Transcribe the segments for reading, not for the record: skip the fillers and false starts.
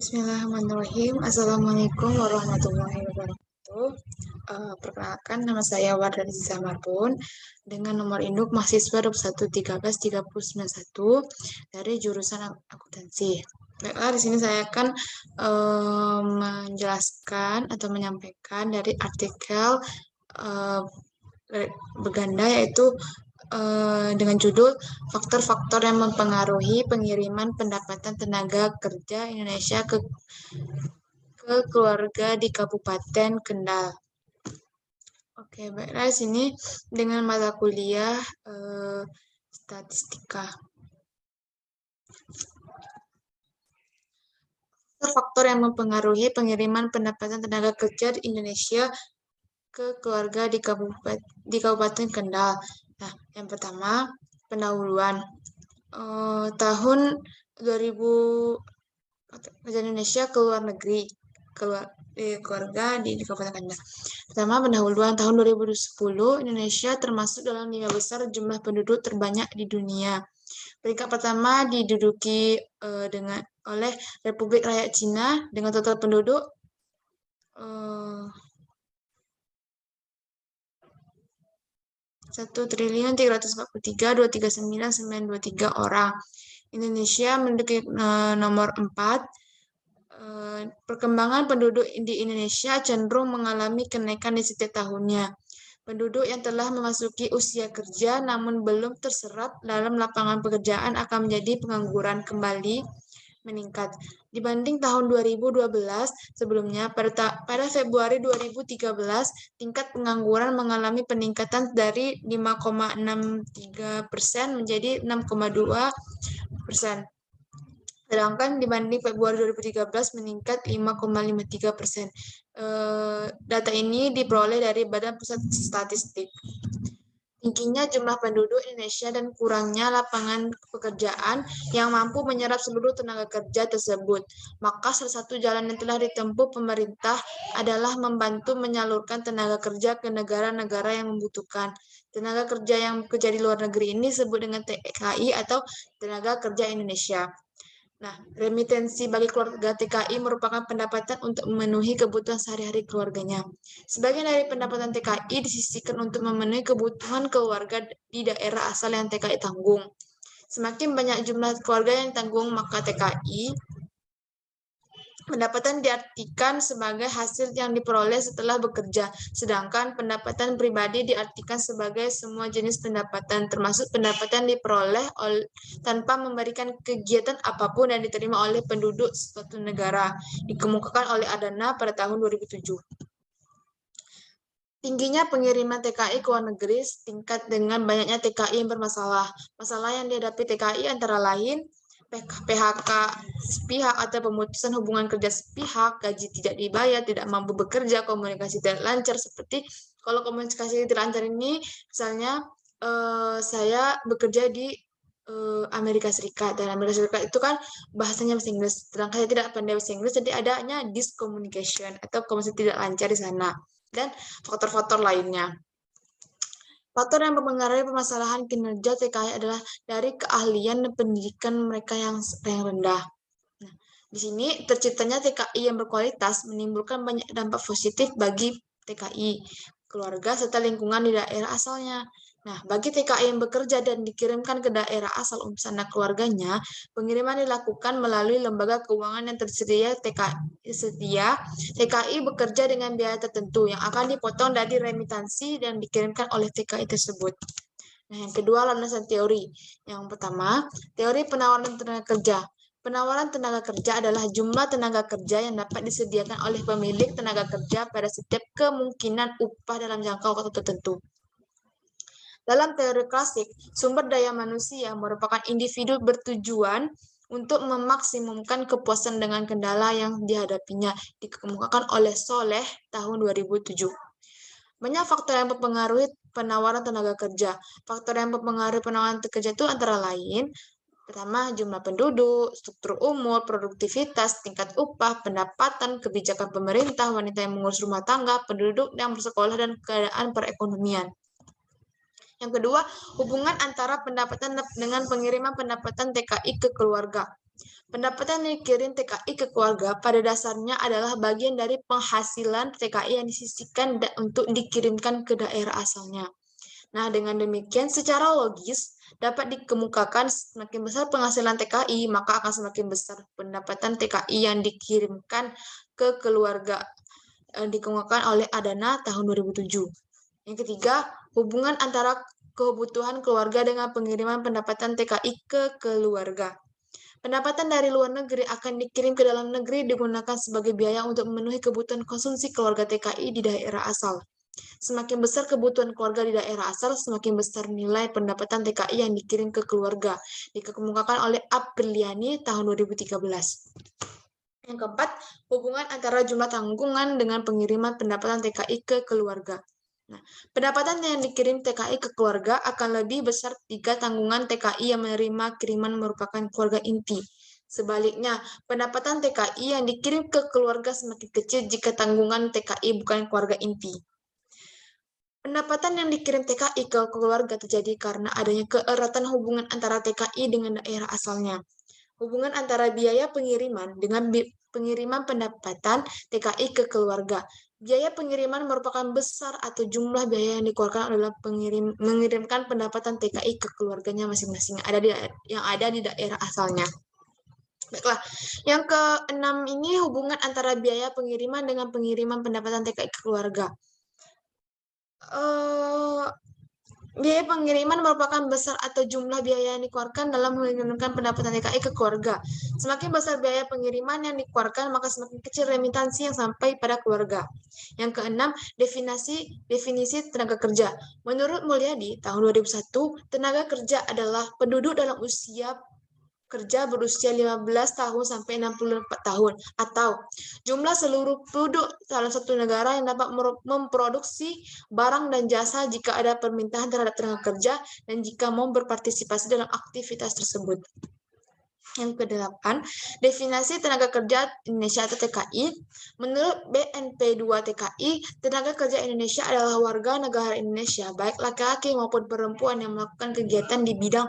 Bismillahirrahmanirrahim. Assalamualaikum warahmatullahi wabarakatuh. Perkenalkan, nama saya Wardani Marbun dengan nomor induk mahasiswa 21133091 dari jurusan akuntansi. Baiklah, di sini saya akan menjelaskan atau menyampaikan dari artikel berganda, yaitu dengan judul faktor-faktor yang mempengaruhi pengiriman pendapatan tenaga kerja Indonesia ke keluarga di Kabupaten Kendal. Oke, baiklah, di sini dengan mata kuliah statistika. Faktor yang mempengaruhi pengiriman pendapatan tenaga kerja di Indonesia ke keluarga di Kabupaten Kendal. Nah, yang pertama, pendahuluan. Tahun 2000 kerja Indonesia ke luar negeri, keluarga di Kabupaten Kendal. Pertama, pendahuluan tahun 2010, Indonesia termasuk dalam 5 besar jumlah penduduk terbanyak di dunia. Peringkat pertama diduduki oleh Republik Rakyat Cina dengan total penduduk 1.343.239.923 orang. Indonesia menduduki nomor 4. Perkembangan penduduk di Indonesia cenderung mengalami kenaikan di setiap tahunnya. Penduduk yang telah memasuki usia kerja namun belum terserap dalam lapangan pekerjaan akan menjadi pengangguran kembali meningkat. Dibanding tahun 2012 sebelumnya, pada Februari 2013, tingkat pengangguran mengalami peningkatan dari 5,63% menjadi 6,2%. Sedangkan dibanding Februari 2013 meningkat 5,53%. Data ini diperoleh dari Badan Pusat Statistik. Tingginya jumlah penduduk Indonesia dan kurangnya lapangan pekerjaan yang mampu menyerap seluruh tenaga kerja tersebut, maka salah satu jalan yang telah ditempuh pemerintah adalah membantu menyalurkan tenaga kerja ke negara-negara yang membutuhkan. Tenaga kerja yang bekerja di luar negeri ini disebut dengan TKI atau tenaga kerja Indonesia. Nah, remitensi bagi keluarga TKI merupakan pendapatan untuk memenuhi kebutuhan sehari-hari keluarganya. Sebagian dari pendapatan TKI disisihkan untuk memenuhi kebutuhan keluarga di daerah asal yang TKI tanggung. Semakin banyak jumlah keluarga yang tanggung, maka TKI pendapatan diartikan sebagai hasil yang diperoleh setelah bekerja, sedangkan pendapatan pribadi diartikan sebagai semua jenis pendapatan, termasuk pendapatan diperoleh tanpa memberikan kegiatan apapun yang diterima oleh penduduk suatu negara, dikemukakan oleh Adana pada tahun 2007. Tingginya pengiriman TKI ke luar negeri setingkat dengan banyaknya TKI yang bermasalah. Masalah yang dihadapi TKI antara lain PHK sepihak atau pemutusan hubungan kerja sepihak, gaji tidak dibayar, tidak mampu bekerja, komunikasi tidak lancar. Seperti kalau komunikasi tidak lancar ini, misalnya saya bekerja di Amerika Serikat, dan Amerika Serikat itu kan bahasanya bahasa Inggris, sedangkan saya tidak pandai bahasa Inggris, jadi adanya discommunication atau komunikasi tidak lancar di sana, dan faktor-faktor lainnya. Faktor yang mempengaruhi permasalahan kinerja TKI adalah dari keahlian dan pendidikan mereka yang rendah. Nah, di sini terciptanya TKI yang berkualitas menimbulkan banyak dampak positif bagi TKI, keluarga, serta lingkungan di daerah asalnya. Nah, bagi TKI yang bekerja dan dikirimkan ke daerah asal untuk anak keluarganya, pengiriman dilakukan melalui lembaga keuangan yang tersedia TKI bekerja dengan biaya tertentu yang akan dipotong dari remitansi dan dikirimkan oleh TKI tersebut. Nah, yang kedua, landasan teori. Yang pertama, teori penawaran tenaga kerja. Penawaran tenaga kerja adalah jumlah tenaga kerja yang dapat disediakan oleh pemilik tenaga kerja pada setiap kemungkinan upah dalam jangka waktu tertentu. Dalam teori klasik, sumber daya manusia merupakan individu bertujuan untuk memaksimumkan kepuasan dengan kendala yang dihadapinya, dikemukakan oleh Soleh tahun 2007. Banyak faktor yang mempengaruhi penawaran tenaga kerja. Faktor yang mempengaruhi penawaran tenaga kerja itu antara lain, pertama, jumlah penduduk, struktur umur, produktivitas, tingkat upah, pendapatan, kebijakan pemerintah, wanita yang mengurus rumah tangga, penduduk yang bersekolah, dan keadaan perekonomian. Yang kedua, hubungan antara pendapatan dengan pengiriman pendapatan TKI ke keluarga. Pendapatan yang dikirim TKI ke keluarga pada dasarnya adalah bagian dari penghasilan TKI yang disisihkan untuk dikirimkan ke daerah asalnya. Nah, dengan demikian secara logis dapat dikemukakan semakin besar penghasilan TKI, maka akan semakin besar pendapatan TKI yang dikirimkan ke keluarga, dikemukakan oleh Adana tahun 2007. Yang ketiga, hubungan antara kebutuhan keluarga dengan pengiriman pendapatan TKI ke keluarga. Pendapatan dari luar negeri akan dikirim ke dalam negeri digunakan sebagai biaya untuk memenuhi kebutuhan konsumsi keluarga TKI di daerah asal. Semakin besar kebutuhan keluarga di daerah asal, semakin besar nilai pendapatan TKI yang dikirim ke keluarga. Dikemukakan oleh Apriliani tahun 2013. Yang keempat, hubungan antara jumlah tanggungan dengan pengiriman pendapatan TKI ke keluarga. Nah, pendapatan yang dikirim TKI ke keluarga akan lebih besar jika tanggungan TKI yang menerima kiriman merupakan keluarga inti. Sebaliknya, pendapatan TKI yang dikirim ke keluarga semakin kecil jika tanggungan TKI bukan keluarga inti. Pendapatan yang dikirim TKI ke keluarga terjadi karena adanya keeratan hubungan antara TKI dengan daerah asalnya. Hubungan antara biaya pengiriman dengan pengiriman pendapatan TKI ke keluarga. Biaya pengiriman merupakan besar atau jumlah biaya yang dikeluarkan adalah mengirimkan pendapatan TKI ke keluarganya masing-masing yang ada di daerah asalnya. Baiklah, yang keenam ini hubungan antara biaya pengiriman dengan pengiriman pendapatan TKI ke keluarga. Biaya pengiriman merupakan besar atau jumlah biaya yang dikeluarkan dalam mengirimkan pendapatan TKI ke keluarga. Semakin besar biaya pengiriman yang dikeluarkan, maka semakin kecil remitansi yang sampai pada keluarga. Yang keenam, definisi tenaga kerja. Menurut Mulyadi, tahun 2001, tenaga kerja adalah penduduk dalam usia kerja berusia 15 tahun sampai 64 tahun atau jumlah seluruh penduduk salah satu negara yang dapat memproduksi barang dan jasa jika ada permintaan terhadap tenaga kerja dan jika mau berpartisipasi dalam aktivitas tersebut. Yang kedelapan, definisi tenaga kerja Indonesia atau TKI. Menurut BNP 2 TKI, tenaga kerja Indonesia adalah warga negara Indonesia, baik laki-laki maupun perempuan yang melakukan kegiatan di bidang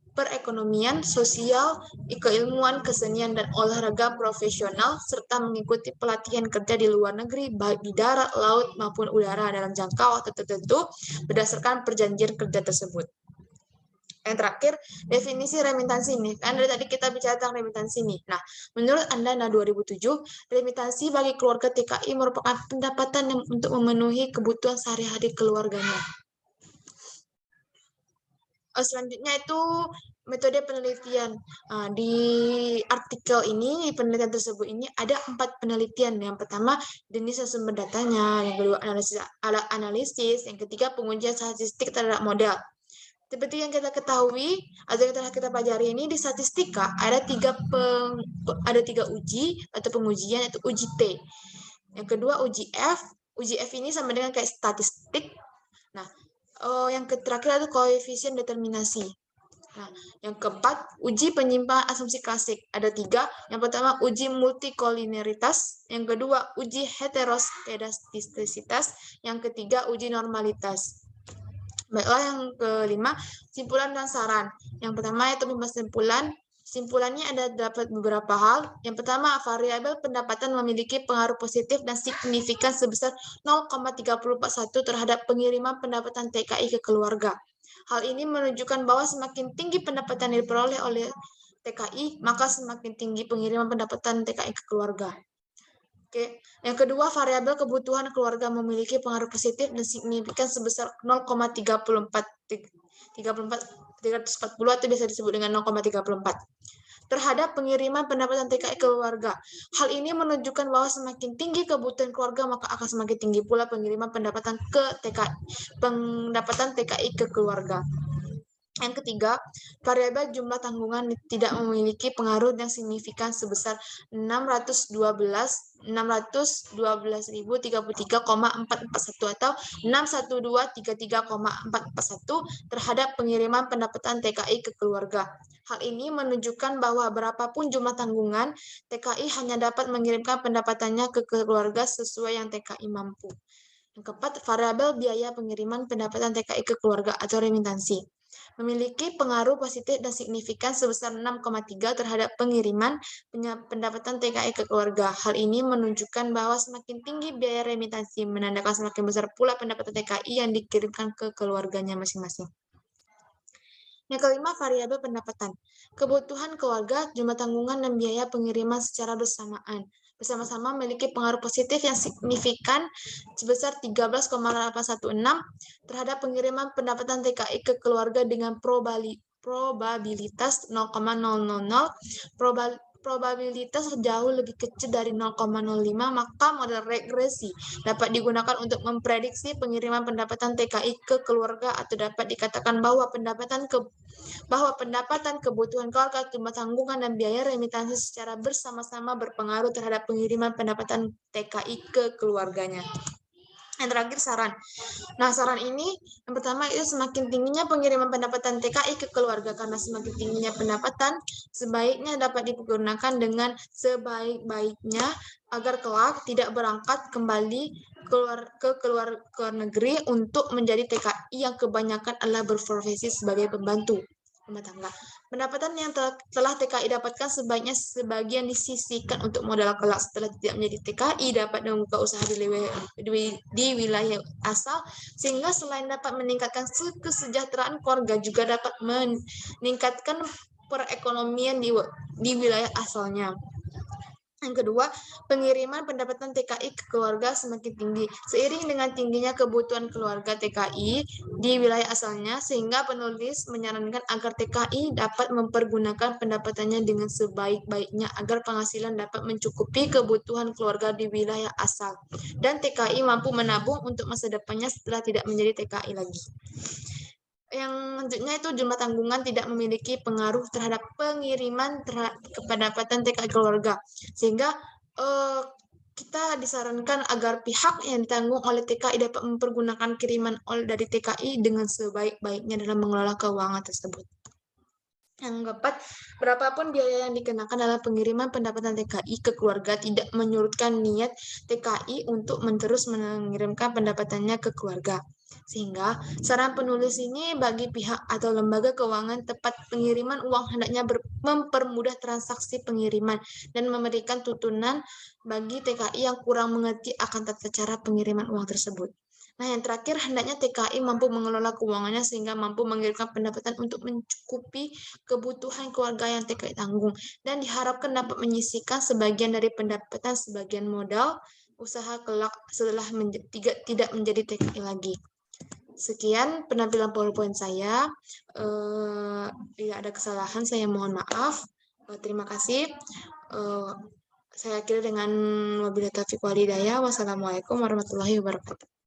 perekonomian, sosial, keilmuan, kesenian, dan olahraga profesional, serta mengikuti pelatihan kerja di luar negeri, baik di darat, laut, maupun udara dalam jangka waktu tertentu berdasarkan perjanjian kerja tersebut. Yang terakhir, definisi remitansi nih. Kan dari tadi kita bicara tentang remitansi nih. Nah, menurut Anda, 2007, remitansi bagi keluarga TKI merupakan pendapatan yang untuk memenuhi kebutuhan sehari-hari keluarganya. Selanjutnya itu metode penelitian. Di artikel ini, penelitian tersebut ini ada 4 penelitian. Yang pertama, jenis sumber datanya. Yang kedua, analisis. Yang ketiga, pengujian statistik terhadap model. Seperti yang kita ketahui, atau yang telah kita pelajari ini, di statistika ada tiga uji atau pengujian, yaitu uji T. Yang kedua, uji F. Uji F ini sama dengan kayak statistik. Nah, yang terakhir itu koefisien determinasi. Nah, yang keempat, uji penyimpangan asumsi klasik. Ada 3. Yang pertama, uji multikoliniaritas. Yang kedua, uji heteroskedastisitas. Yang ketiga, uji normalitas. Baiklah, yang kelima, simpulan dan saran. Yang pertama, itu simpulan. Simpulannya ada dapat beberapa hal. Yang pertama, variabel pendapatan memiliki pengaruh positif dan signifikan sebesar 0,341 terhadap pengiriman pendapatan TKI ke keluarga. Hal ini menunjukkan bahwa semakin tinggi pendapatan yang diperoleh oleh TKI, maka semakin tinggi pengiriman pendapatan TKI ke keluarga. Oke. Yang kedua, variabel kebutuhan keluarga memiliki pengaruh positif dan signifikan sebesar 340 atau bisa disebut dengan 0,34 terhadap pengiriman pendapatan TKI ke keluarga. Hal ini menunjukkan bahwa semakin tinggi kebutuhan keluarga, maka akan semakin tinggi pula pengiriman pendapatan TKI ke keluarga. Yang ketiga, variabel jumlah tanggungan tidak memiliki pengaruh yang signifikan sebesar 612.033,441 atau 61233,441 terhadap pengiriman pendapatan TKI ke keluarga. Hal ini menunjukkan bahwa berapapun jumlah tanggungan, TKI hanya dapat mengirimkan pendapatannya ke keluarga sesuai yang TKI mampu. Yang keempat, variabel biaya pengiriman pendapatan TKI ke keluarga atau remitansi. memiliki pengaruh positif dan signifikan sebesar 6,3 terhadap pengiriman pendapatan TKI ke keluarga. Hal ini menunjukkan bahwa semakin tinggi biaya remitansi, menandakan semakin besar pula pendapatan TKI yang dikirimkan ke keluarganya masing-masing. Yang kelima, variabel pendapatan. Kebutuhan keluarga, jumlah tanggungan, dan biaya pengiriman secara bersamaan. Bersama-sama memiliki pengaruh positif yang signifikan sebesar 13,816 terhadap pengiriman pendapatan TKI ke keluarga dengan probabilitas 0,000, probabilitas jauh lebih kecil dari 0,05, maka model regresi dapat digunakan untuk memprediksi pengiriman pendapatan TKI ke keluarga, atau dapat dikatakan bahwa pendapatan kebutuhan keluarga, jumlah tanggungan, dan biaya remitansi secara bersama-sama berpengaruh terhadap pengiriman pendapatan TKI ke keluarganya. Yang terakhir, saran. Nah, saran ini yang pertama itu semakin tingginya pengiriman pendapatan TKI ke keluarga, karena semakin tingginya pendapatan, sebaiknya dapat digunakan dengan sebaik-baiknya agar kelak tidak berangkat kembali ke luar negeri untuk menjadi TKI yang kebanyakan adalah berprofesi sebagai pembantu rumah tangga. Pendapatan yang telah TKI dapatkan sebaiknya sebagian disisihkan untuk modal kelak setelah tidak menjadi TKI, dapat membuka usaha di wilayah asal, sehingga selain dapat meningkatkan kesejahteraan keluarga, juga dapat meningkatkan perekonomian di wilayah asalnya. Yang kedua, pengiriman pendapatan TKI ke keluarga semakin tinggi seiring dengan tingginya kebutuhan keluarga TKI di wilayah asalnya, sehingga penulis menyarankan agar TKI dapat mempergunakan pendapatannya dengan sebaik-baiknya agar penghasilan dapat mencukupi kebutuhan keluarga di wilayah asal, dan TKI mampu menabung untuk masa depannya setelah tidak menjadi TKI lagi. Yang selanjutnya itu jumlah tanggungan tidak memiliki pengaruh terhadap pengiriman pendapatan TKI keluarga, sehingga kita disarankan agar pihak yang ditanggung oleh TKI dapat mempergunakan kiriman dari TKI dengan sebaik-baiknya dalam mengelola keuangan tersebut. Yang keempat, berapapun biaya yang dikenakan dalam pengiriman pendapatan TKI ke keluarga tidak menyurutkan niat TKI untuk terus mengirimkan pendapatannya ke keluarga. Sehingga saran penulis ini bagi pihak atau lembaga keuangan tepat pengiriman uang hendaknya mempermudah transaksi pengiriman dan memberikan tuntunan bagi TKI yang kurang mengerti akan tata cara pengiriman uang tersebut. Nah, yang terakhir, hendaknya TKI mampu mengelola keuangannya sehingga mampu mengirimkan pendapatan untuk mencukupi kebutuhan keluarga yang TKI tanggung, dan diharapkan dapat menyisihkan sebagian dari pendapatan sebagian modal usaha kelak setelah tidak menjadi TKI lagi. Sekian penampilan PowerPoint saya. Bila ada kesalahan, saya mohon maaf. Terima kasih. Saya akhiri dengan wabillahi taufiq wal hidayah. Wassalamualaikum warahmatullahi wabarakatuh.